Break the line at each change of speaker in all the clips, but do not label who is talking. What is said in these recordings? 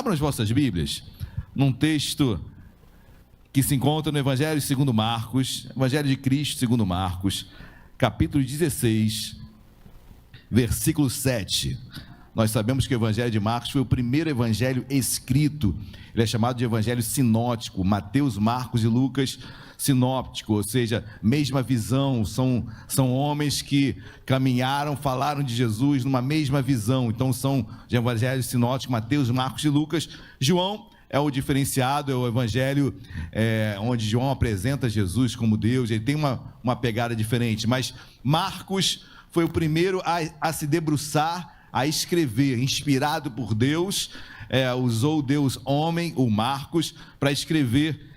Abram as vossas Bíblias num texto que se encontra no Evangelho segundo Marcos, Evangelho de Cristo segundo Marcos, capítulo 16, versículo 7. Nós sabemos que o Evangelho de Marcos foi o primeiro evangelho escrito. Ele é chamado de evangelho sinótico. Mateus, Marcos e Lucas, sinóptico, ou seja, mesma visão. São homens que caminharam, falaram de Jesus numa mesma visão. Então são de evangelhos sinóticos, Mateus, Marcos e Lucas. João é o diferenciado, é o evangelho onde João apresenta Jesus como Deus. Ele tem uma pegada diferente, mas Marcos foi o primeiro a se debruçar, a escrever, inspirado por Deus, usou Deus homem, o Marcos, para escrever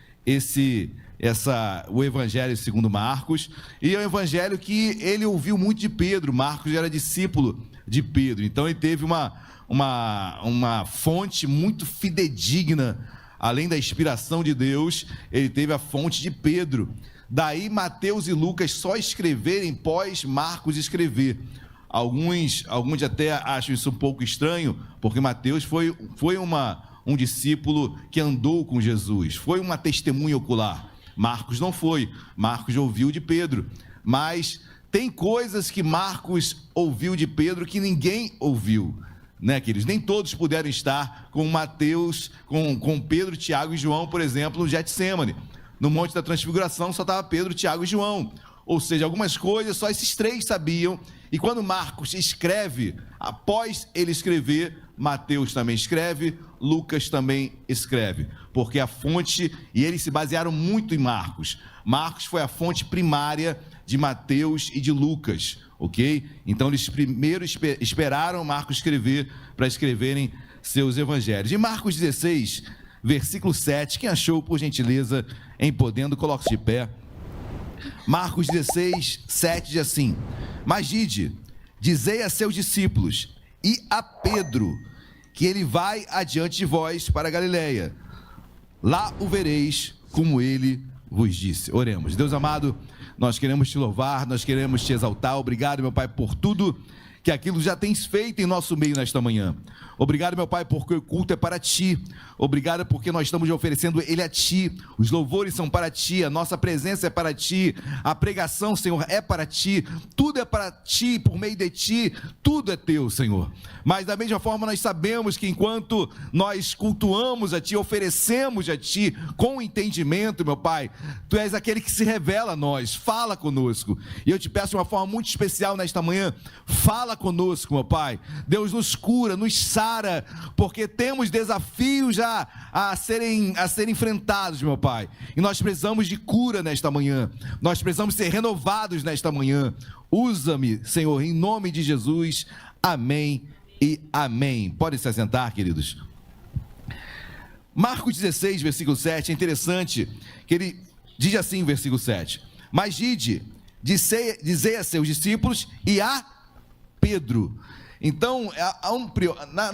o Evangelho segundo Marcos, e é um evangelho que ele ouviu muito de Pedro. Marcos era discípulo de Pedro, então ele teve uma fonte muito fidedigna, além da inspiração de Deus, ele teve a fonte de Pedro. Daí Mateus e Lucas só escreverem pós Marcos escrever. Alguns até acham isso um pouco estranho, porque Mateus foi um discípulo que andou com Jesus, foi uma testemunha ocular. Marcos não foi, Marcos ouviu de Pedro, mas tem coisas que Marcos ouviu de Pedro que ninguém ouviu, né, queridos? Nem todos puderam estar com Mateus, com Pedro, Tiago e João, por exemplo, no Getsêmani. No Monte da Transfiguração só estava Pedro, Tiago e João. Ou seja, algumas coisas só esses três sabiam. E quando Marcos escreve, após ele escrever, Mateus também escreve, Lucas também escreve, porque a fonte, e eles se basearam muito em Marcos. Marcos foi a fonte primária de Mateus e de Lucas, ok? Então eles primeiro esperaram Marcos escrever para escreverem seus evangelhos. Em Marcos 16, versículo 7, quem achou, por gentileza, em podendo, coloque-se de pé. Marcos 16, 7 diz assim: mas ide, dizei a seus discípulos e a Pedro, que ele vai adiante de vós para a Galileia, lá o vereis como ele vos disse. Oremos. Deus amado, nós queremos te louvar, nós queremos te exaltar. Obrigado, meu Pai, por tudo que aquilo já tens feito em nosso meio nesta manhã. Obrigado, meu Pai, porque o culto é para Ti. Obrigado porque nós estamos oferecendo ele a Ti. Os louvores são para Ti, a nossa presença é para Ti, a pregação, Senhor, é para Ti. Tudo é para Ti, por meio de Ti, tudo é Teu, Senhor. Mas da mesma forma nós sabemos que enquanto nós cultuamos a Ti, oferecemos a Ti com entendimento, meu Pai, Tu és aquele que se revela a nós. Fala conosco. E eu te peço de uma forma muito especial nesta manhã, fala conosco, meu Pai. Deus nos cura, nos sara, porque temos desafios a serem enfrentados, meu Pai. E nós precisamos de cura nesta manhã. Nós precisamos ser renovados nesta manhã. Usa-me, Senhor, em nome de Jesus. Amém e amém. Podem se assentar, queridos. Marcos 16, versículo 7, é interessante que ele diz assim, versículo 7: mas ide, dizei a seus discípulos e a Pedro. Então,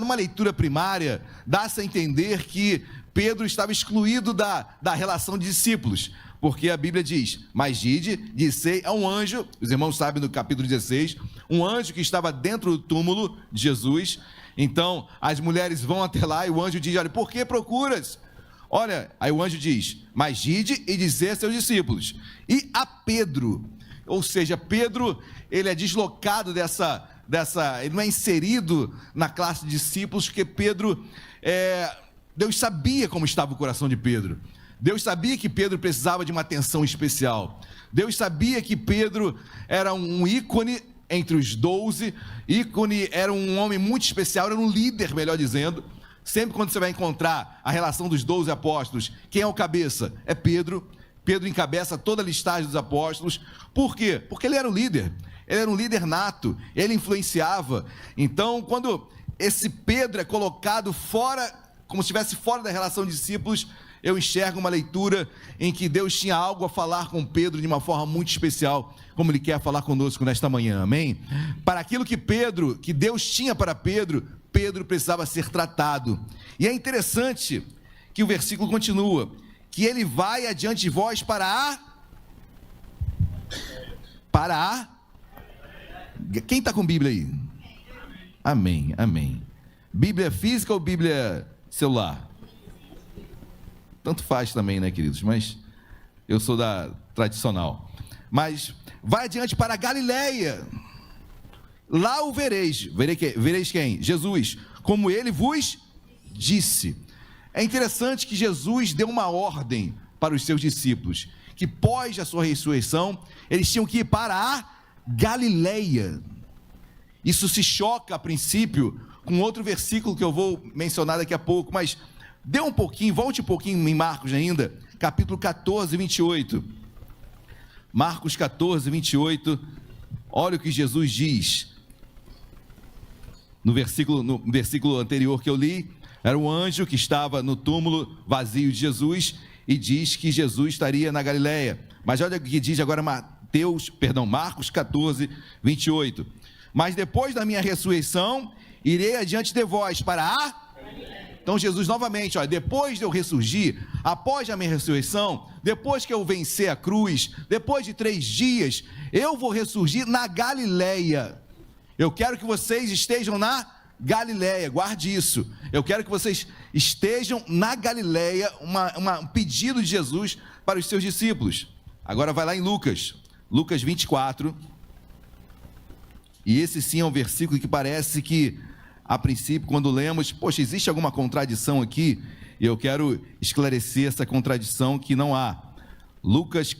numa leitura primária, dá-se a entender que Pedro estava excluído da relação de discípulos, porque a Bíblia diz: mas ide, dissei a um anjo, os irmãos sabem no capítulo 16, um anjo que estava dentro do túmulo de Jesus. Então, as mulheres vão até lá e o anjo diz: olha, por que procuras? Olha, aí o anjo diz: mas ide e dizei a seus discípulos e a Pedro. Ou seja, Pedro, ele é deslocado ele não é inserido na classe de discípulos, porque Pedro, Deus sabia como estava o coração de Pedro. Deus sabia que Pedro precisava de uma atenção especial. Deus sabia que Pedro era um ícone entre os 12, era um homem muito especial, era um líder, melhor dizendo. Sempre quando você vai encontrar a relação dos 12 apóstolos, quem é o cabeça? É Pedro. Pedro encabeça toda a listagem dos apóstolos. Por quê? Porque ele era o líder. Ele era um líder nato, ele influenciava. Então, quando esse Pedro é colocado fora, como se estivesse fora da relação de discípulos, eu enxergo uma leitura em que Deus tinha algo a falar com Pedro de uma forma muito especial, como Ele quer falar conosco nesta manhã, amém? Para aquilo que Deus tinha para Pedro, Pedro precisava ser tratado. E é interessante que o versículo continua, que ele vai adiante de vós para quem está com Bíblia aí? Amém, amém. Bíblia física ou Bíblia celular? Tanto faz também, né, queridos? Mas eu sou da tradicional. Mas vai adiante para a Galileia. Lá o vereis. Vereis quem? Jesus. Como ele vos disse. É interessante que Jesus deu uma ordem para os seus discípulos, que pós a sua ressurreição, eles tinham que ir para a Galileia. Isso se choca a princípio com outro versículo que eu vou mencionar daqui a pouco, mas volte um pouquinho em Marcos ainda, capítulo 14, 28. Marcos 14, 28, olha o que Jesus diz. No versículo anterior que eu li, era o anjo que estava no túmulo vazio de Jesus e diz que Jesus estaria na Galileia. Mas olha o que diz agora Marcos 14, 28. Mas depois da minha ressurreição, irei adiante de vós para a... Então Jesus novamente, olha, depois de eu ressurgir, após a minha ressurreição, depois que eu vencer a cruz, depois de 3 dias, eu vou ressurgir na Galileia. Eu quero que vocês estejam na Galileia, guarde isso. Eu quero que vocês estejam na Galileia, um pedido de Jesus para os seus discípulos. Agora vai lá em Lucas 24. E esse sim é um versículo que parece que, a princípio, quando lemos, poxa, existe alguma contradição aqui? E eu quero esclarecer essa contradição que não há. Lucas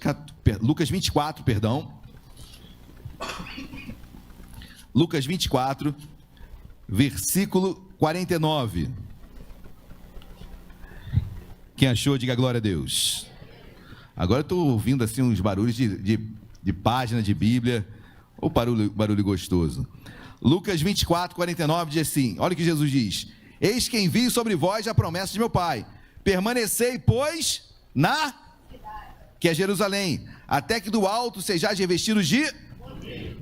24, perdão. Lucas 24, versículo 49. Quem achou, diga glória a Deus. Agora eu estou ouvindo assim uns barulhos de página de Bíblia. Ou barulho gostoso. Lucas 24, 49 diz assim, olha o que Jesus diz: eis que envio sobre vós a promessa de meu Pai, permanecei, pois, que é Jerusalém, até que do alto sejais revestidos de...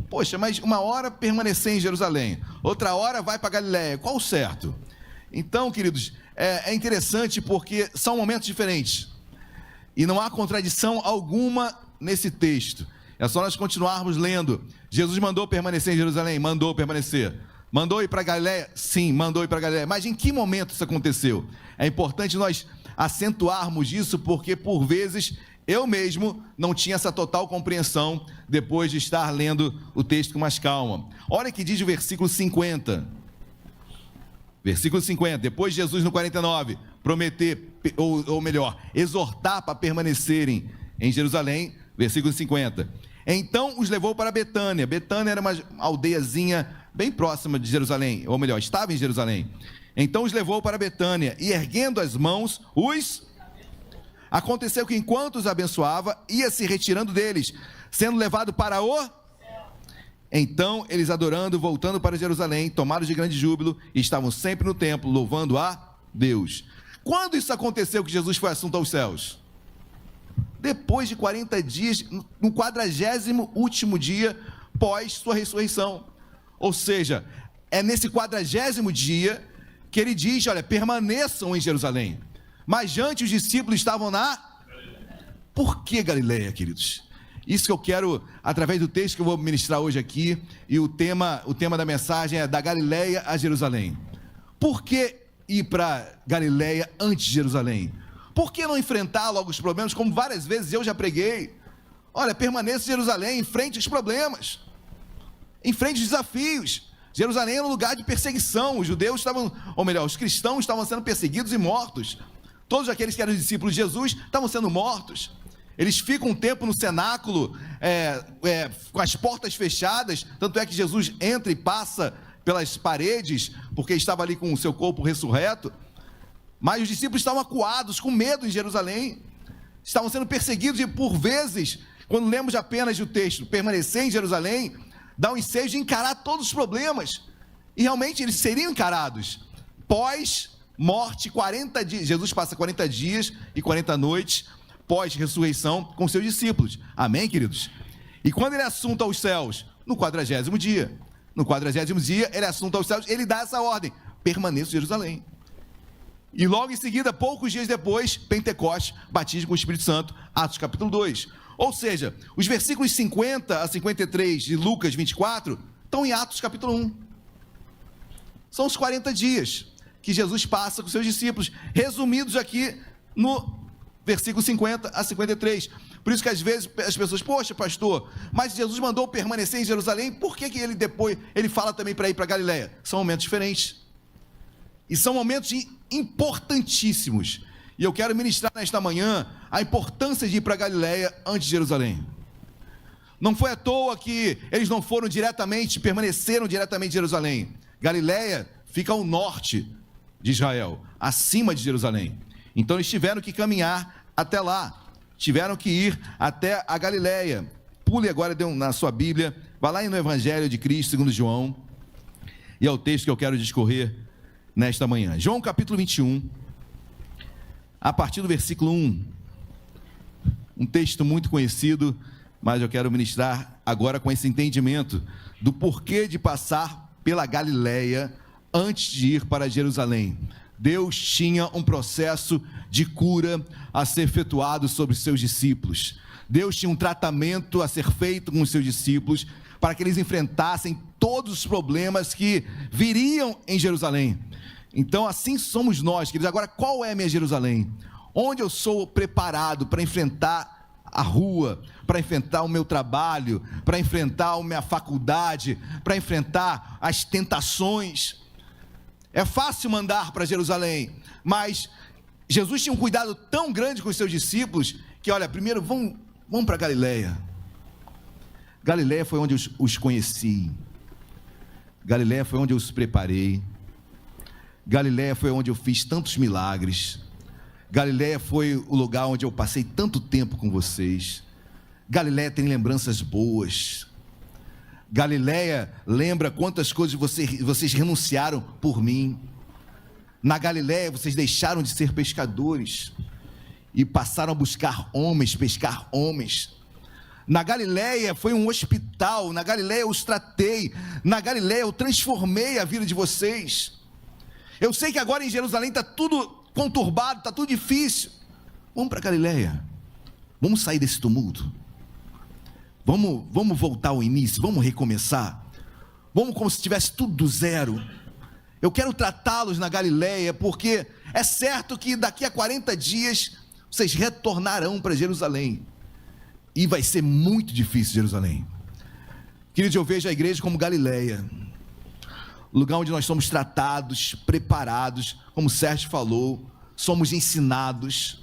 Poxa, mas uma hora permanecer em Jerusalém, outra hora vai para Galileia, qual o certo? Então, queridos, é interessante porque são momentos diferentes, e não há contradição alguma nesse texto. É só nós continuarmos lendo. Jesus mandou permanecer em Jerusalém? Mandou permanecer. Mandou ir para Galileia? Sim, mandou ir para Galileia. Mas em que momento isso aconteceu? É importante nós acentuarmos isso, porque por vezes eu mesmo não tinha essa total compreensão depois de estar lendo o texto com mais calma. Olha o que diz o versículo 50. Versículo 50. Depois de Jesus no 49 prometer, ou melhor, exortar para permanecerem em Jerusalém, versículo 50. Então os levou para Betânia. Betânia era uma aldeiazinha bem próxima de Jerusalém, ou melhor, estava em Jerusalém. Então os levou para Betânia e, erguendo as mãos, aconteceu que enquanto os abençoava, ia se retirando deles, sendo levado para o... Então eles, adorando, voltando para Jerusalém, tomados de grande júbilo, e estavam sempre no templo, louvando a Deus. Quando isso aconteceu que Jesus foi assunto aos céus? Depois de 40 dias, no 40º dia pós sua ressurreição. Ou seja, é nesse 40º dia que ele diz, olha, permaneçam em Jerusalém. Mas antes os discípulos estavam na... Por que Galileia, queridos? Isso que eu quero, através do texto que eu vou ministrar hoje aqui, e o tema da mensagem é da Galileia a Jerusalém. Por que ir para Galileia antes de Jerusalém? Por que não enfrentar logo os problemas, como várias vezes eu já preguei? Olha, permaneça em Jerusalém, enfrente os problemas, enfrente os desafios. Jerusalém era um lugar de perseguição, os judeus estavam, ou melhor, os cristãos estavam sendo perseguidos e mortos. Todos aqueles que eram discípulos de Jesus estavam sendo mortos. Eles ficam um tempo no cenáculo, com as portas fechadas, tanto é que Jesus entra e passa pelas paredes, porque estava ali com o seu corpo ressurreto. Mas os discípulos estavam acuados, com medo em Jerusalém, estavam sendo perseguidos, e por vezes, quando lemos apenas o texto, permanecer em Jerusalém, dá um ensejo de encarar todos os problemas, e realmente eles seriam encarados. Pós-morte, 40 dias, Jesus passa 40 dias e 40 noites, pós-ressurreição, com seus discípulos, amém, queridos? E quando ele é assunto aos céus? No 40º dia. No 40º dia, ele é assunto aos céus, ele dá essa ordem: permaneça em Jerusalém. E logo em seguida, poucos dias depois, Pentecostes, batismo com o Espírito Santo, Atos capítulo 2. Ou seja, os versículos 50 a 53 de Lucas 24 estão em Atos capítulo 1. São os 40 dias. que Jesus passa com seus discípulos, resumidos aqui no versículo 50 a 53. Por isso que às vezes as pessoas, poxa pastor, mas Jesus mandou permanecer em Jerusalém, por que ele depois, ele fala também para ir para Galileia? São momentos diferentes, e são momentos importantíssimos, e eu quero ministrar nesta manhã a importância de ir para Galileia antes de Jerusalém. Não foi à toa que eles não foram diretamente, permaneceram diretamente em Jerusalém. Galileia fica ao norte de Israel, acima de Jerusalém. Então eles tiveram que caminhar até lá, tiveram que ir até a Galileia. Pule agora na sua Bíblia, vá lá no Evangelho de Cristo segundo João, e é o texto que eu quero discorrer nesta manhã. João capítulo 21, a partir do versículo 1, um texto muito conhecido, mas eu quero ministrar agora com esse entendimento do porquê de passar pela Galileia antes de ir para Jerusalém. Deus tinha um processo de cura a ser efetuado sobre os seus discípulos. Deus tinha um tratamento a ser feito com os seus discípulos para que eles enfrentassem todos os problemas que viriam em Jerusalém. Então assim somos nós, queridos. Agora, qual é a minha Jerusalém? Onde eu sou preparado para enfrentar a rua, para enfrentar o meu trabalho, para enfrentar a minha faculdade, para enfrentar as tentações? É fácil mandar para Jerusalém, mas Jesus tinha um cuidado tão grande com os seus discípulos, que olha, primeiro vamos para Galileia. Galileia foi onde eu os conheci, Galileia foi onde eu os preparei, Galileia foi onde eu fiz tantos milagres, Galileia foi o lugar onde eu passei tanto tempo com vocês. Galileia tem lembranças boas. Galileia lembra quantas coisas vocês renunciaram por mim. Na Galileia vocês deixaram de ser pescadores e passaram a buscar homens, pescar homens. Na Galileia foi um hospital. Na Galileia eu os tratei. Na Galileia eu transformei a vida de vocês. Eu sei que agora em Jerusalém está tudo conturbado, está tudo difícil. Vamos para Galileia, vamos sair desse tumulto, vamos voltar ao início, vamos recomeçar, vamos como se tivesse tudo do zero. Eu quero tratá-los na Galileia, porque é certo que daqui a 40 dias vocês retornarão para Jerusalém, e vai ser muito difícil Jerusalém. Queridos, eu vejo a igreja como Galileia, lugar onde nós somos tratados, preparados, como o Sérgio falou, somos ensinados,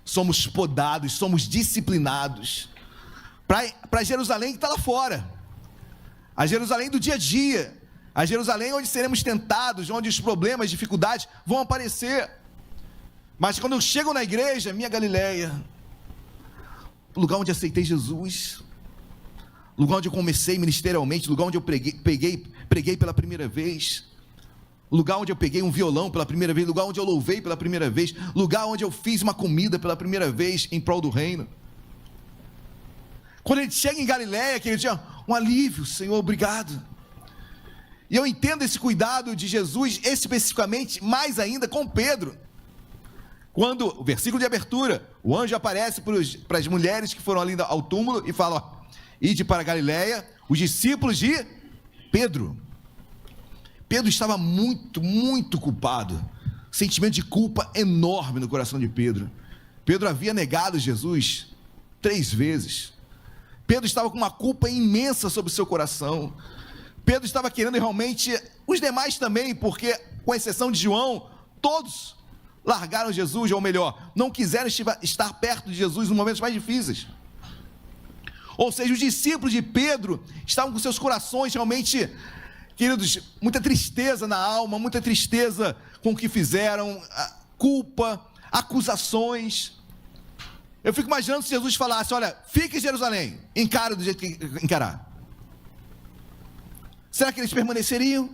somos podados, somos disciplinados, para Jerusalém que está lá fora, a Jerusalém do dia a dia, a Jerusalém onde seremos tentados, onde os problemas, dificuldades vão aparecer. Mas quando eu chego na igreja, minha Galileia, lugar onde aceitei Jesus, lugar onde eu comecei ministerialmente, lugar onde eu preguei pela primeira vez, lugar onde eu peguei um violão pela primeira vez, lugar onde eu louvei pela primeira vez, lugar onde eu fiz uma comida pela primeira vez em prol do reino. Quando a gente chega em Galileia, que ele tinha um alívio, Senhor, obrigado. E eu entendo esse cuidado de Jesus, especificamente, mais ainda com Pedro. Quando, o versículo de abertura, o anjo aparece para as mulheres que foram ali ao túmulo e fala, ó, ide para Galileia, os discípulos de Pedro. Pedro estava muito, muito culpado, sentimento de culpa enorme no coração de Pedro. Pedro havia negado Jesus 3 vezes. Pedro estava com uma culpa imensa sobre o seu coração. Pedro estava querendo realmente, os demais também, porque com exceção de João, todos largaram Jesus, ou melhor, não quiseram estar perto de Jesus nos momentos mais difíceis. Ou seja, os discípulos de Pedro estavam com seus corações realmente, queridos, muita tristeza na alma, muita tristeza com o que fizeram, culpa, acusações. Eu fico imaginando se Jesus falasse, olha, fique em Jerusalém, encara do jeito que encarar. Será que eles permaneceriam?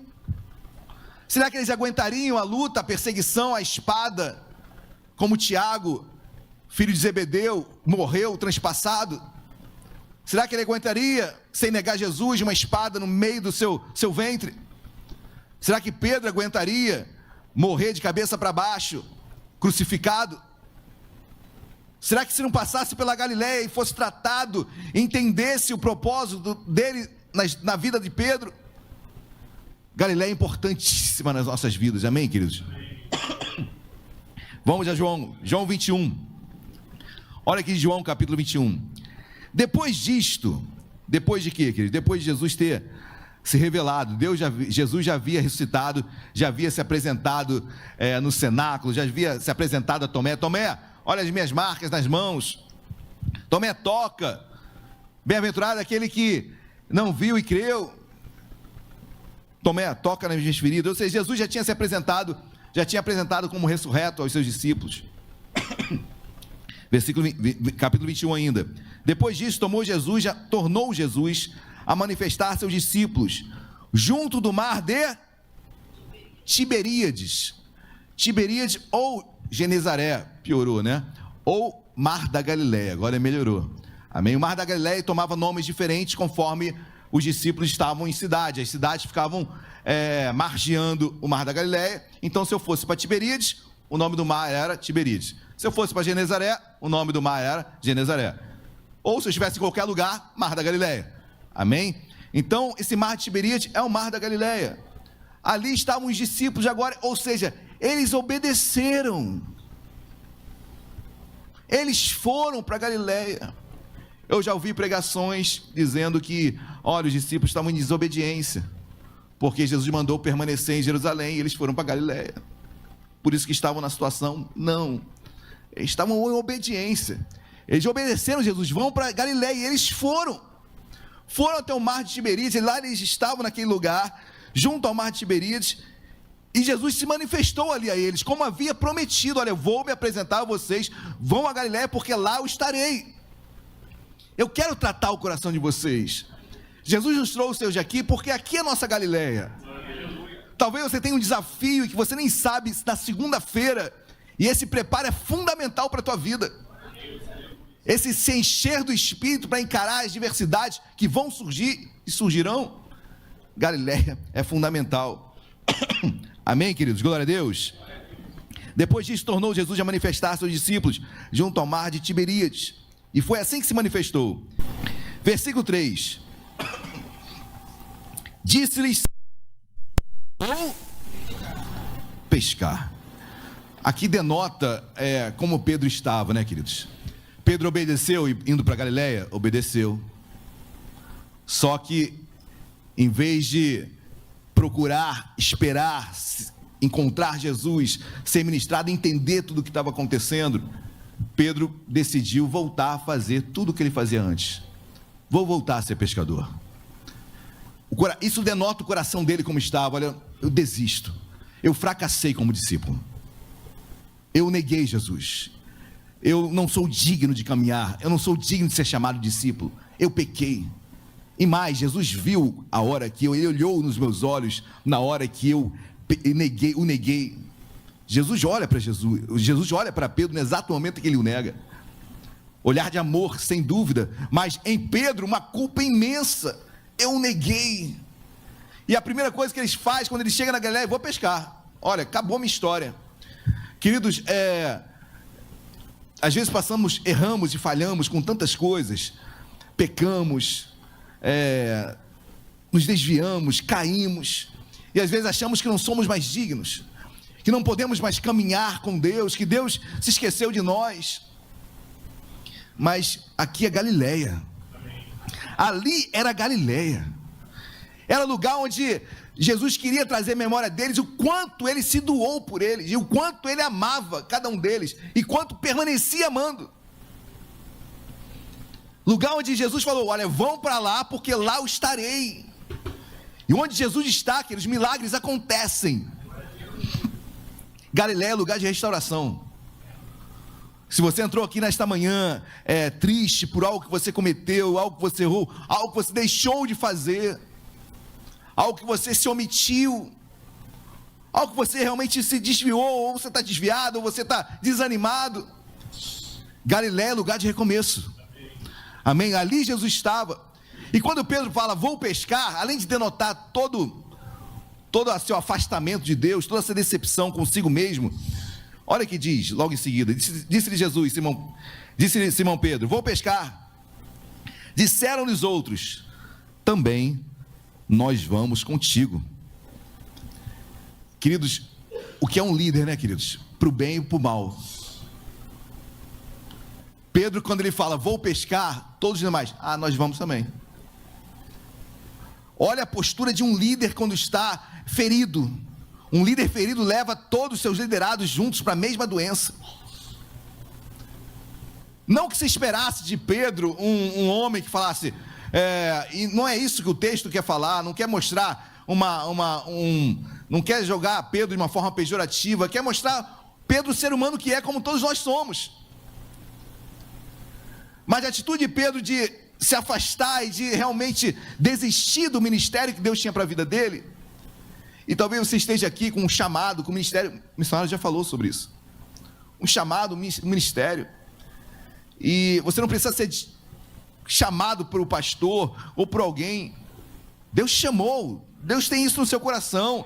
Será que eles aguentariam a luta, a perseguição, a espada, como Tiago, filho de Zebedeu, morreu transpassado? Será que ele aguentaria, sem negar Jesus, uma espada no meio do seu ventre? Será que Pedro aguentaria morrer de cabeça para baixo, crucificado? Será que se não passasse pela Galileia e fosse tratado, entendesse o propósito dele na vida de Pedro? Galileia é importantíssima nas nossas vidas, amém, queridos? Vamos a João 21. Olha aqui João capítulo 21. Depois disto, depois de quê, queridos? Depois de Jesus ter se revelado, Jesus já havia ressuscitado, já havia se apresentado no cenáculo, já havia se apresentado a Tomé. Tomé, olha as minhas marcas nas mãos. Tomé, toca. Bem-aventurado aquele que não viu e creu. Tomé, toca nas minhas feridas. Ou seja, Jesus já tinha se apresentado, já tinha apresentado como ressurreto aos seus discípulos. Capítulo 21 ainda. Depois disso, tornou Jesus a manifestar seus discípulos junto do mar de Tiberíades. Tiberíades ou Genezaré, piorou, né? Ou Mar da Galileia, agora melhorou. Amém? O Mar da Galileia tomava nomes diferentes conforme os discípulos estavam em cidade. As cidades ficavam margeando o Mar da Galileia. Então, se eu fosse para Tiberíades, o nome do mar era Tiberíades. Se eu fosse para Genezaré, o nome do mar era Genezaré. Ou se eu estivesse em qualquer lugar, Mar da Galileia. Amém? Então, esse mar de Tiberíades é o Mar da Galileia. Ali estavam os discípulos agora, ou seja, eles obedeceram. Eles foram para Galileia. Eu já ouvi pregações dizendo que, olha, os discípulos estavam em desobediência, porque Jesus mandou permanecer em Jerusalém e eles foram para Galileia. Por isso que estavam na situação, não. Eles estavam em obediência. Eles obedeceram Jesus, vão para Galileia e eles foram até o mar de Tiberíades, e lá eles estavam naquele lugar, junto ao mar de Tiberíades, e Jesus se manifestou ali a eles, como havia prometido, olha, eu vou me apresentar a vocês, vão a Galileia, porque lá eu estarei. Eu quero tratar o coração de vocês. Jesus nos trouxe hoje aqui, porque aqui é a nossa Galileia. Talvez você tenha um desafio, e que você nem sabe, na segunda-feira, e esse preparo é fundamental para a tua vida. Esse se encher do Espírito para encarar as diversidades que vão surgir e surgirão. Galileia é fundamental. Amém, queridos? Glória a Deus. Depois disso, tornou Jesus a manifestar seus discípulos junto ao mar de Tiberíades. E foi assim que se manifestou. Versículo 3. Disse-lhes: vão pescar. Aqui denota como Pedro estava, né, queridos? Pedro obedeceu indo para Galileia? Obedeceu. Só que, em vez de procurar, esperar, encontrar Jesus, ser ministrado, entender tudo o que estava acontecendo, Pedro decidiu voltar a fazer tudo o que ele fazia antes. Vou voltar a ser pescador. Isso denota o coração dele como estava. Olha, eu desisto. Eu fracassei como discípulo. Eu neguei Jesus. Eu não sou digno de caminhar, eu não sou digno de ser chamado discípulo, eu pequei. E mais, Jesus viu a hora que ele olhou nos meus olhos, na hora que eu o neguei. Jesus olha para Pedro no exato momento que ele o nega. Olhar de amor, sem dúvida, mas em Pedro uma culpa imensa. Eu o neguei. E a primeira coisa que eles fazem quando ele chega na Galileia: vou pescar. Olha, acabou minha história. Queridos, às vezes erramos e falhamos com tantas coisas, pecamos, nos desviamos, caímos, e às vezes achamos que não somos mais dignos, que não podemos mais caminhar com Deus, que Deus se esqueceu de nós. Mas aqui é Galileia. Ali era Galileia, era lugar onde Jesus queria trazer memória deles, o quanto ele se doou por eles, e o quanto ele amava cada um deles, e quanto permanecia amando. Lugar onde Jesus falou: olha, vão para lá, porque lá eu estarei. E onde Jesus está, que os milagres acontecem. Galileia é lugar de restauração. Se você entrou aqui nesta manhã triste por algo que você cometeu, algo que você errou, algo que você deixou de fazer, algo que você se omitiu, algo que você realmente se desviou, ou você está desviado, ou você está desanimado, Galileia é lugar de recomeço. Amém? Ali Jesus estava. E quando Pedro fala: vou pescar, além de denotar todo o seu afastamento de Deus, toda essa decepção consigo mesmo, olha o que diz logo em seguida: disse-lhe Simão Pedro: vou pescar. Disseram-lhes outros: também nós vamos contigo. Queridos, o que é um líder, né, queridos? Para o bem e para o mal. Pedro, quando ele fala, vou pescar, todos os demais, nós vamos também. Olha a postura de um líder quando está ferido. Um líder ferido leva todos os seus liderados juntos para a mesma doença. Não que se esperasse de Pedro um homem que falasse, e não é isso que o texto quer falar, não quer mostrar não quer jogar Pedro de uma forma pejorativa, quer mostrar Pedro o ser humano que é, como todos nós somos. Mas a atitude de Pedro de se afastar e de realmente desistir do ministério que Deus tinha para a vida dele, e talvez você esteja aqui com um chamado, com o ministério, o missionário já falou sobre isso, um chamado, um ministério, e você não precisa ser chamado por um pastor ou por alguém. Deus te chamou, Deus tem isso no seu coração,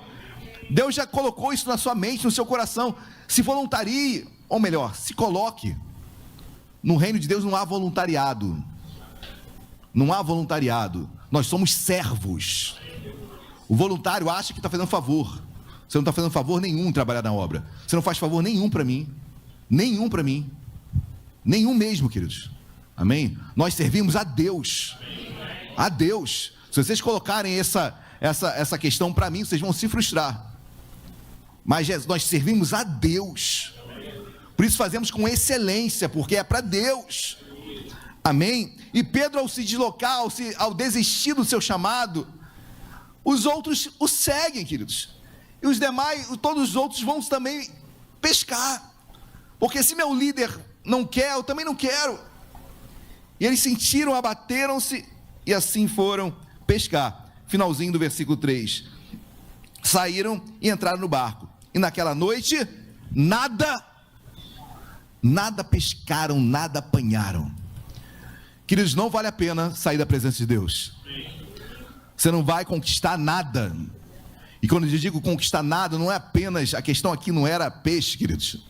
Deus já colocou isso na sua mente, no seu coração. Se voluntarie, ou melhor, se coloque. No reino de Deus não há voluntariado, não há voluntariado, nós somos servos. O voluntário acha que está fazendo favor. Você não está fazendo favor nenhum em trabalhar na obra, você não faz favor nenhum para mim, nenhum mesmo, queridos, amém? Nós servimos a Deus, a Deus. Se vocês colocarem essa questão para mim, vocês vão se frustrar, mas nós servimos a Deus, por isso fazemos com excelência, porque é para Deus, amém? E Pedro, ao se deslocar, ao desistir do seu chamado, os outros o seguem, queridos, e os demais, todos os outros vão também pescar, porque se meu líder não quer, eu também não quero. E eles sentiram, abateram-se e assim foram pescar. Finalzinho do versículo 3. Saíram e entraram no barco, e naquela noite nada pescaram, nada apanharam. Queridos, não vale a pena sair da presença de Deus. Você não vai conquistar nada. E quando eu digo conquistar nada, não é apenas, a questão aqui não era peixe, queridos.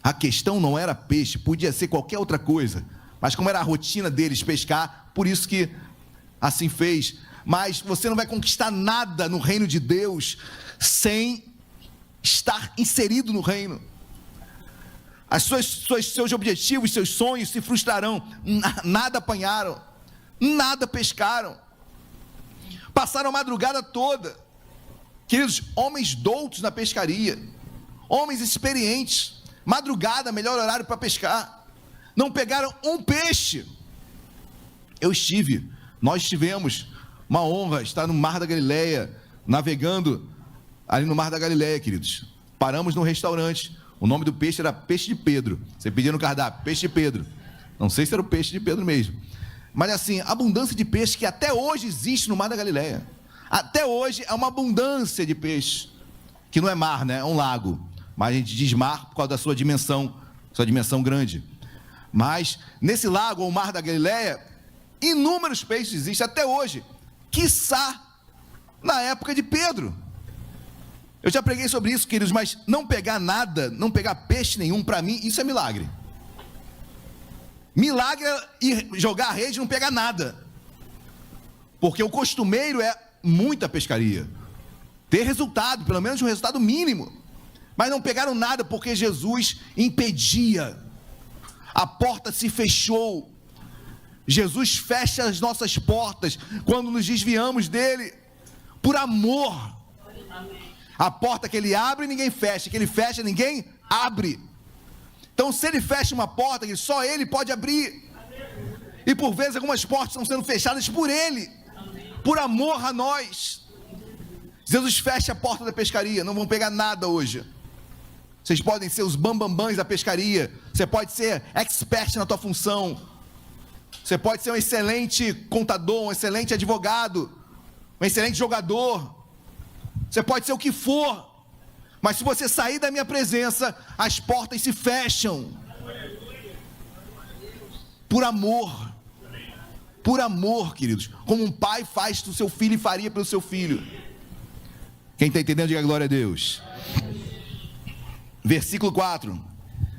A questão não era peixe, podia ser qualquer outra coisa, mas como era a rotina deles pescar, por isso que assim fez. Mas você não vai conquistar nada no reino de Deus sem estar inserido no reino. Seus objetivos, seus sonhos se frustrarão. Nada apanharam, nada pescaram, passaram a madrugada toda. Queridos, homens doutos na pescaria, homens experientes, madrugada, melhor horário para pescar, não pegaram um peixe. Nós tivemos uma honra estar no Mar da Galileia, navegando ali no Mar da Galileia, queridos. Paramos num restaurante, o nome do peixe era peixe de Pedro. Você pedia no cardápio, peixe de Pedro. Não sei se era o peixe de Pedro mesmo, mas assim, abundância de peixe que até hoje existe no Mar da Galileia. Até hoje é uma abundância de peixe, que não é mar, né? É um lago, mas a gente diz mar por causa da sua dimensão grande. Mas nesse lago, ou Mar da Galileia, inúmeros peixes existem até hoje, quiçá na época de Pedro. Eu já preguei sobre isso, queridos, mas não pegar nada, não pegar peixe nenhum, para mim, isso é milagre. Milagre é ir jogar a rede e não pegar nada, porque o costumeiro é muita pescaria, ter resultado, pelo menos um resultado mínimo, mas não pegaram nada, porque Jesus impedia, a porta se fechou. Jesus fecha as nossas portas quando nos desviamos dele, por amor. A porta que ele abre, ninguém fecha, que ele fecha, ninguém abre. Então, se ele fecha uma porta, só ele pode abrir. E por vezes algumas portas estão sendo fechadas por ele, por amor a nós. Jesus fecha a porta da pescaria, não vão pegar nada hoje. Vocês podem ser os bambambãs da pescaria, você pode ser expert na tua função, você pode ser um excelente contador, um excelente advogado, um excelente jogador, você pode ser o que for, mas se você sair da minha presença, as portas se fecham. Por amor, queridos, como um pai faz do seu filho e faria pelo seu filho. Quem está entendendo, diga glória a Deus. Versículo 4.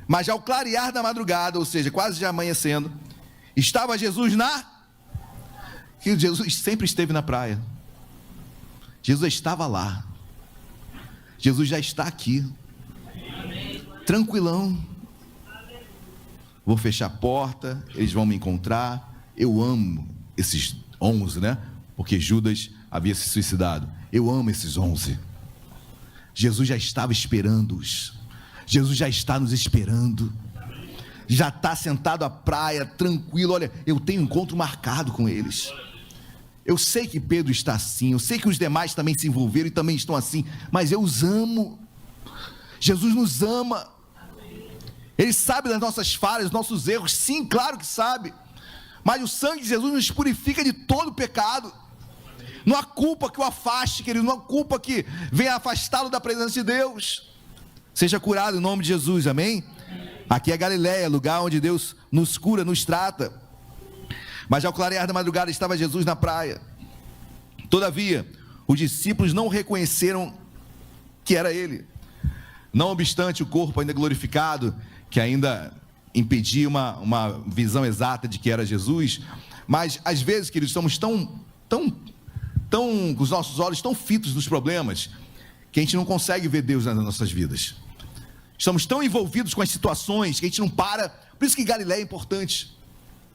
Mas ao clarear da madrugada, ou seja, quase já amanhecendo, estava Jesus Jesus sempre esteve na praia. Jesus estava lá. Jesus já está aqui, tranquilão. Vou fechar a porta, eles vão me encontrar. Eu amo esses 11, né? Porque Judas havia se suicidado. Eu amo esses 11. Jesus já estava esperando-os. Jesus já está nos esperando. Já está sentado à praia, tranquilo. Olha, eu tenho um encontro marcado com eles. Eu sei que Pedro está assim, eu sei que os demais também se envolveram e também estão assim, mas eu os amo. Jesus nos ama. Ele sabe das nossas falhas, dos nossos erros. Sim, claro que sabe. Mas o sangue de Jesus nos purifica de todo pecado. Não há culpa que o afaste, querido. Não há culpa que venha afastá-lo da presença de Deus. Seja curado em nome de Jesus, amém? Aqui é Galileia, lugar onde Deus nos cura, nos trata. Mas ao clarear da madrugada estava Jesus na praia. Todavia, os discípulos não reconheceram que era ele. Não obstante o corpo ainda glorificado, que ainda impedia uma visão exata de que era Jesus, mas às vezes, queridos, estamos tão com os nossos olhos tão fitos nos problemas, que a gente não consegue ver Deus nas nossas vidas. Estamos tão envolvidos com as situações, que a gente não para. Por isso que Galileia é importante.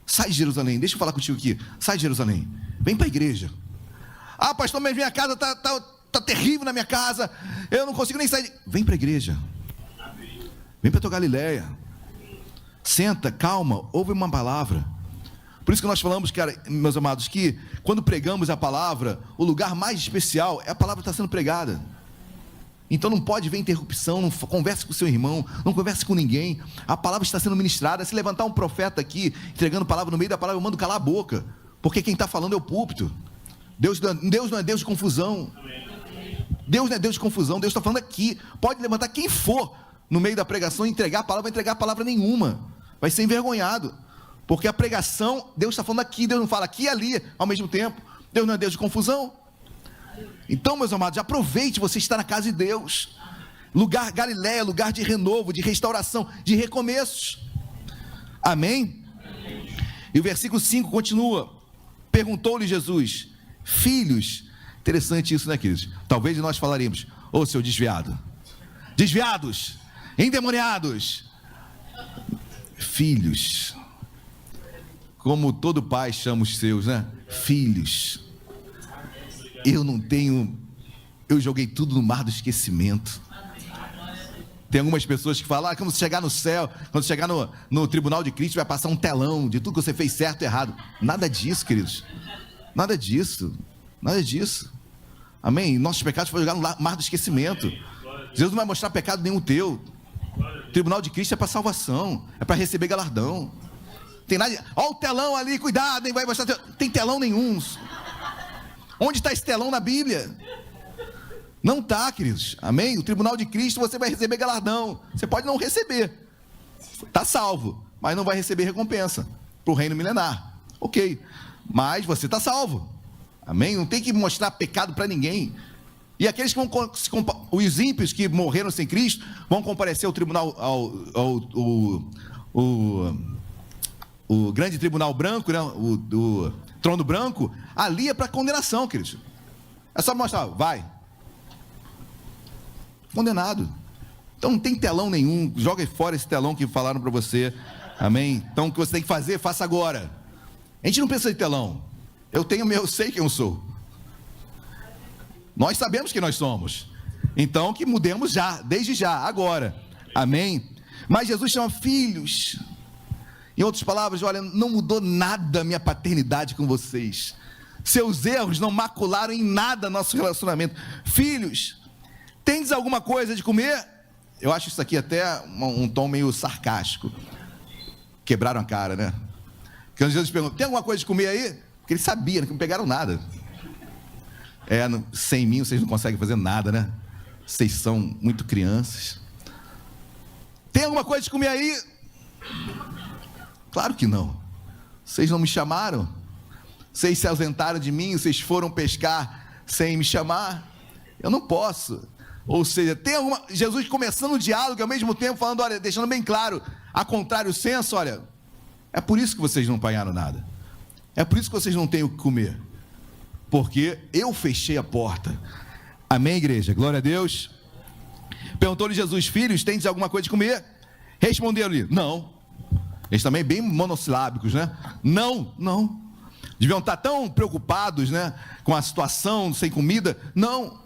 Sai de Jerusalém, deixa eu falar contigo aqui. Sai de Jerusalém, vem para a igreja. Ah, pastor, mas minha casa está terrível na minha casa, eu não consigo nem sair. Vem para a igreja. Vem para a tua Galileia. Senta, calma, ouve uma palavra. Por isso que nós falamos, cara, meus amados, que quando pregamos a palavra, o lugar mais especial é a palavra que está sendo pregada. Então não pode ver interrupção, não converse com o seu irmão, não converse com ninguém. A palavra está sendo ministrada. Se levantar um profeta aqui, entregando palavra no meio da palavra, eu mando calar a boca, porque quem está falando é o púlpito. Deus não é Deus de confusão. Deus não é Deus de confusão, Deus está falando aqui. Pode levantar quem for no meio da pregação e entregar a palavra, vai entregar a palavra nenhuma. Vai ser envergonhado. Porque a pregação, Deus está falando aqui, Deus não fala aqui e ali ao mesmo tempo. Deus não é Deus de confusão. Então, meus amados, aproveite você estar na casa de Deus. Lugar Galileia, lugar de renovo, de restauração, de recomeços. Amém? E o versículo 5 continua. Perguntou-lhe Jesus: filhos, interessante isso, né, queridos? Talvez nós falaríamos: ô seu desviado, desviados, endemoniados, filhos, como todo pai chama os seus, né? Filhos. Eu joguei tudo no mar do esquecimento. Tem algumas pessoas que falam: quando você chegar no céu, quando chegar no tribunal de Cristo, vai passar um telão de tudo que você fez certo e errado. Nada disso, queridos. Nada disso. Nada disso. Amém? Nossos pecados foram jogados no mar do esquecimento. Deus não vai mostrar pecado nenhum teu. O tribunal de Cristo é para salvação, é para receber galardão. Tem nada. Olha o telão ali, cuidado, nem vai mostrar. Tem telão nenhum. Onde está esse telão na Bíblia? Não está, queridos. Amém? O tribunal de Cristo você vai receber galardão. Você pode não receber. Está salvo, mas não vai receber recompensa para o reino milenar. Ok. Mas você está salvo. Amém? Não tem que mostrar pecado para ninguém. E aqueles que os ímpios que morreram sem Cristo, vão comparecer ao tribunal, o grande tribunal branco, né? O trono branco, ali é para condenação, queridos. É só mostrar, vai. Condenado. Então não tem telão nenhum, joga fora esse telão que falaram para você. Amém? Então o que você tem que fazer, faça agora. A gente não precisa de telão. Eu tenho meu, eu sei quem eu sou. Nós sabemos quem nós somos. Então que mudemos já, desde já, agora. Amém? Mas Jesus chama filhos. Em outras palavras, olha, não mudou nada a minha paternidade com vocês. Seus erros não macularam em nada nosso relacionamento. Filhos, tendes alguma coisa de comer? Eu acho isso aqui até um tom meio sarcástico. Quebraram a cara, né? Quando Jesus perguntou: tem alguma coisa de comer aí? Porque ele sabia, que não pegaram nada. Sem mim vocês não conseguem fazer nada, né? Vocês são muito crianças. Tem alguma coisa de comer aí? Claro que não. Vocês não me chamaram. Vocês se ausentaram de mim. Vocês foram pescar sem me chamar. Eu não posso. Ou seja, Jesus começando o diálogo, ao mesmo tempo falando, olha, deixando bem claro, a contrário senso, olha, é por isso que vocês não apanharam nada. É por isso que vocês não têm o que comer. Porque eu fechei a porta. Amém, igreja? Glória a Deus. Perguntou-lhe Jesus: filhos, tendes alguma coisa de comer? Responderam-lhe: não. Eles também bem monossilábicos, né? Não, não. Deviam estar tão preocupados, né, com a situação, sem comida. Não.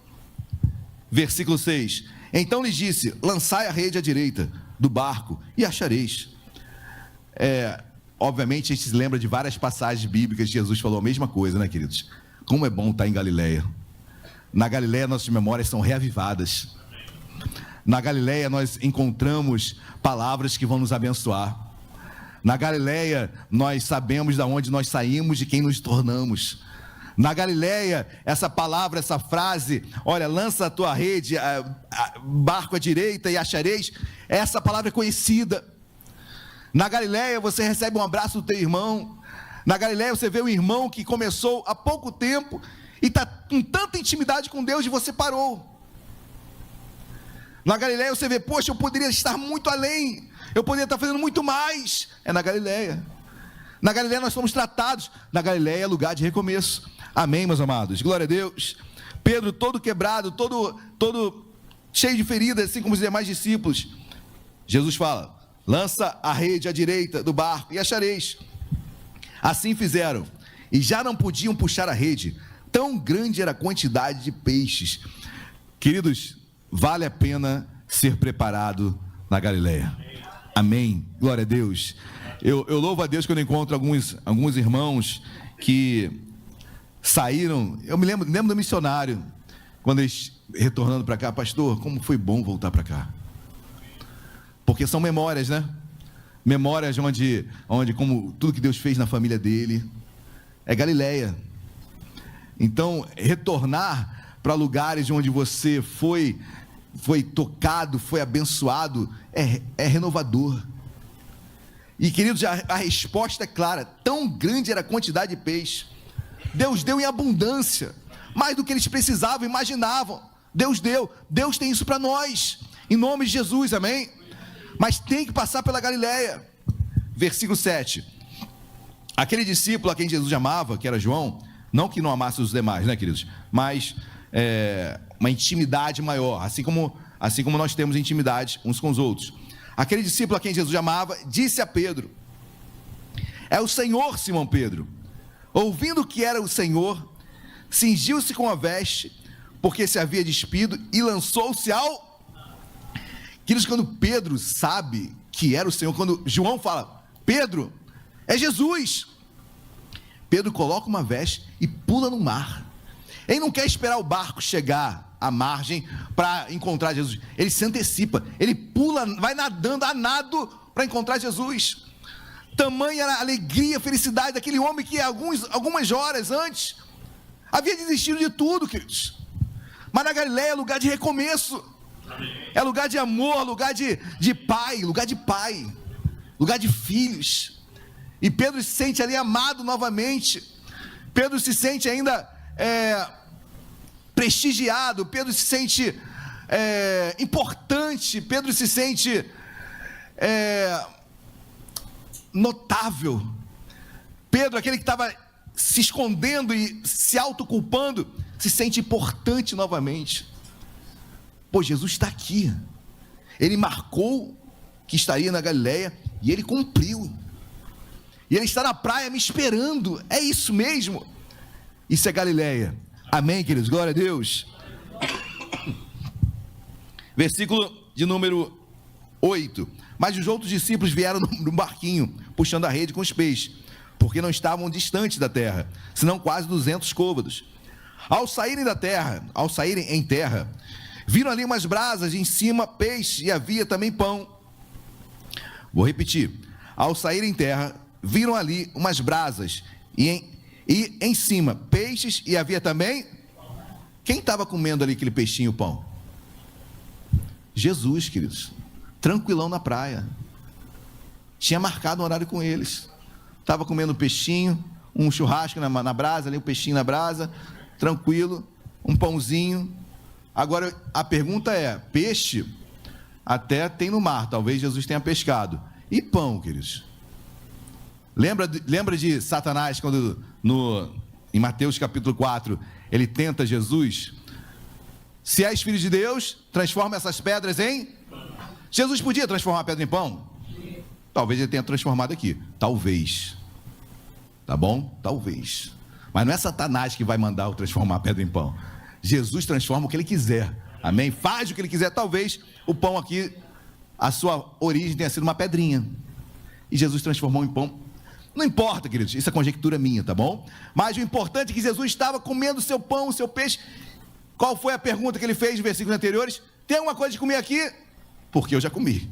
Versículo 6. Então lhes disse: lançai a rede à direita do barco e achareis. Obviamente a gente se lembra de várias passagens bíblicas que Jesus falou a mesma coisa, né, queridos? Como é bom estar em Galileia. Na Galileia nossas memórias são reavivadas. Na Galileia nós encontramos palavras que vão nos abençoar. Na Galileia nós sabemos de onde nós saímos, de quem nos tornamos. Na Galileia, essa palavra, essa frase, olha, lança a tua rede, barco à direita e achareis, essa palavra é conhecida. Na Galileia você recebe um abraço do teu irmão. Na Galileia você vê um irmão que começou há pouco tempo e está com tanta intimidade com Deus e você parou. Na Galileia você vê: poxa, eu poderia estar muito além, eu poderia estar fazendo muito mais. É na Galileia. Na Galileia nós somos tratados. Na Galileia é lugar de recomeço. Amém, meus amados? Glória a Deus. Pedro todo quebrado, todo cheio de feridas, assim como os demais discípulos. Jesus fala: lança a rede à direita do barco e achareis. Assim fizeram, e já não podiam puxar a rede, tão grande era a quantidade de peixes. Queridos, vale a pena ser preparado na Galileia. Amém, glória a Deus. Eu louvo a Deus quando eu encontro alguns irmãos que saíram. Eu me lembro do missionário, quando eles retornando para cá: pastor, como foi bom voltar para cá. Porque são memórias, né? Memórias onde como tudo que Deus fez na família dele. É Galileia. Então, retornar para lugares onde você foi tocado, foi abençoado, é renovador. E, queridos, a resposta é clara: tão grande era a quantidade de peixe. Deus deu em abundância, mais do que eles precisavam, imaginavam. Deus deu. Deus tem isso para nós, em nome de Jesus, amém? Mas tem que passar pela Galileia. Versículo 7. Aquele discípulo a quem Jesus amava, que era João, não que não amasse os demais, né, queridos? Mas uma intimidade maior, assim como nós temos intimidade uns com os outros. Aquele discípulo a quem Jesus amava disse a Pedro: é o Senhor, Simão Pedro. Ouvindo que era o Senhor, cingiu-se com a veste, porque se havia despido, e lançou-se ao... Queridos, quando Pedro sabe que era o Senhor, quando João fala: Pedro, é Jesus, Pedro coloca uma veste e pula no mar. Ele não quer esperar o barco chegar à margem para encontrar Jesus. Ele se antecipa, ele pula, vai nadando a nado para encontrar Jesus. Tamanha era a alegria, a felicidade daquele homem que algumas horas antes havia desistido de tudo, queridos. Mas na Galileia é lugar de recomeço. É lugar de amor, lugar de pai, lugar de filhos. E Pedro se sente ali amado novamente. Pedro se sente ainda prestigiado. Pedro se sente importante. Pedro se sente notável. Pedro, aquele que estava se escondendo e se autoculpando, se sente importante novamente. Pô, Jesus está aqui. Ele marcou que estaria na Galileia e ele cumpriu. E ele está na praia me esperando. É isso mesmo. Isso é Galileia. Amém, queridos? Glória a Deus. Versículo de número 8. Mas os outros discípulos vieram no barquinho, puxando a rede com os peixes, porque não estavam distantes da terra, senão quase 200 côvados. Ao saírem em terra, viram ali umas brasas, e em cima peixe, e havia também pão. Vou repetir. Ao saírem em terra, viram ali umas brasas, e em cima peixes, e havia também... Quem estava comendo ali aquele peixinho e pão? Jesus, queridos. Tranquilão na praia. Tinha marcado um horário com eles. Estava comendo peixinho, um churrasco na brasa, ali o peixinho na brasa, tranquilo, um pãozinho. Agora, a pergunta é: peixe até tem no mar, talvez Jesus tenha pescado. E pão, queridos? Lembra de Satanás, quando em Mateus capítulo 4, ele tenta Jesus? Se és filho de Deus, transforma essas pedras em... Jesus podia transformar a pedra em pão? Talvez ele tenha transformado aqui. Talvez. Tá bom? Talvez. Mas não é Satanás que vai mandar eu transformar a pedra em pão. Jesus transforma o que ele quiser. Amém? Faz o que ele quiser. Talvez o pão aqui, a sua origem tenha sido uma pedrinha. E Jesus transformou em pão. Não importa, queridos. Isso é conjectura minha, tá bom? Mas o importante é que Jesus estava comendo o seu pão, o seu peixe. Qual foi a pergunta que ele fez nos versículos anteriores? Tem alguma coisa de comer aqui? Porque eu já comi.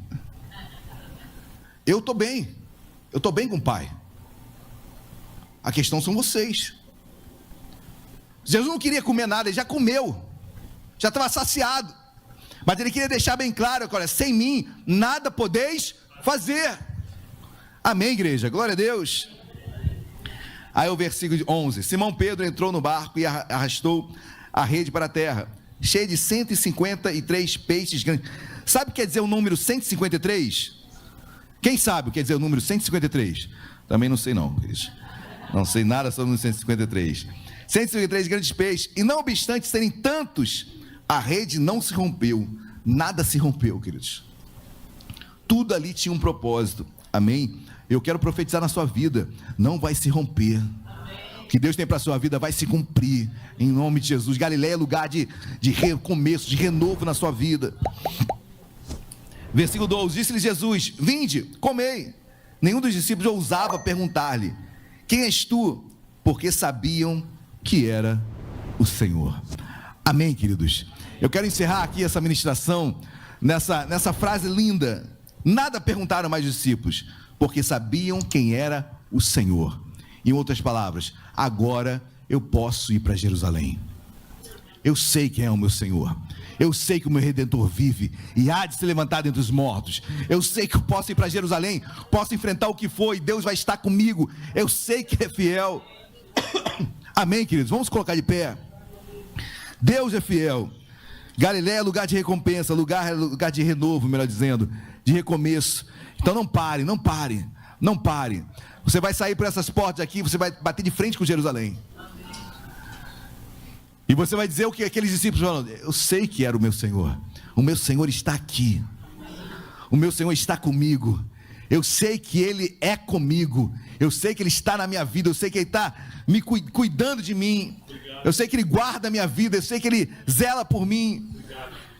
Eu estou bem. Eu estou bem com o Pai. A questão são vocês. Jesus não queria comer nada, ele já comeu. Já estava saciado. Mas ele queria deixar bem claro, olha, sem mim nada podeis fazer. Amém, igreja? Glória a Deus. Aí o versículo 11. Simão Pedro entrou no barco e arrastou a rede para a terra, cheia de 153 peixes grandes. Sabe o que quer dizer o número 153? Quem sabe o que quer dizer o número 153? Também não sei não, queridos. Não sei nada sobre o número 153. 153 grandes peixes. E não obstante serem tantos, a rede não se rompeu. Nada se rompeu, queridos. Tudo ali tinha um propósito. Amém? Eu quero profetizar na sua vida. Não vai se romper. O que Deus tem para a sua vida vai se cumprir. Em nome de Jesus. Galileia é lugar de recomeço, de renovo na sua vida. Versículo 12. Disse-lhe Jesus: vinde, comei. Nenhum dos discípulos ousava perguntar-lhe: quem és tu? Porque sabiam que era o Senhor. Amém, queridos? Eu quero encerrar aqui essa ministração nessa frase linda. Nada perguntaram mais os discípulos, porque sabiam quem era o Senhor. Em outras palavras, agora eu posso ir para Jerusalém. Eu sei quem é o meu Senhor. Eu sei que o meu Redentor vive e há de se levantar dentre os mortos. Eu sei que eu posso ir para Jerusalém, posso enfrentar o que for e Deus vai estar comigo. Eu sei que é fiel. Amém, queridos? Vamos colocar de pé. Deus é fiel. Galileia é lugar de recompensa, lugar de renovo, melhor dizendo, de recomeço. Então não pare, não pare, não pare. Você vai sair por essas portas aqui, você vai bater de frente com Jerusalém. E você vai dizer o que aqueles discípulos falam: eu sei que era o meu Senhor está aqui, o meu Senhor está comigo, eu sei que Ele é comigo, eu sei que Ele está na minha vida, eu sei que Ele está me cuidando de mim, eu sei que Ele guarda a minha vida, eu sei que Ele zela por mim,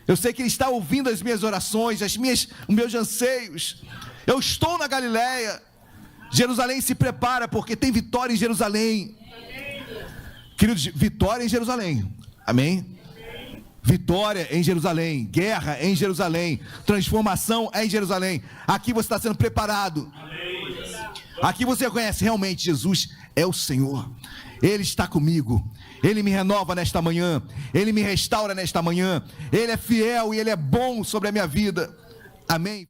eu sei que Ele está ouvindo as minhas orações, os meus anseios. Eu estou na Galileia. Jerusalém se prepara, porque tem vitória em Jerusalém. Queridos, vitória em Jerusalém. Amém? Vitória em Jerusalém, guerra em Jerusalém, transformação em Jerusalém. Aqui você está sendo preparado. Aqui você conhece realmente Jesus é o Senhor. Ele está comigo. Ele me renova nesta manhã. Ele me restaura nesta manhã. Ele é fiel e Ele é bom sobre a minha vida. Amém?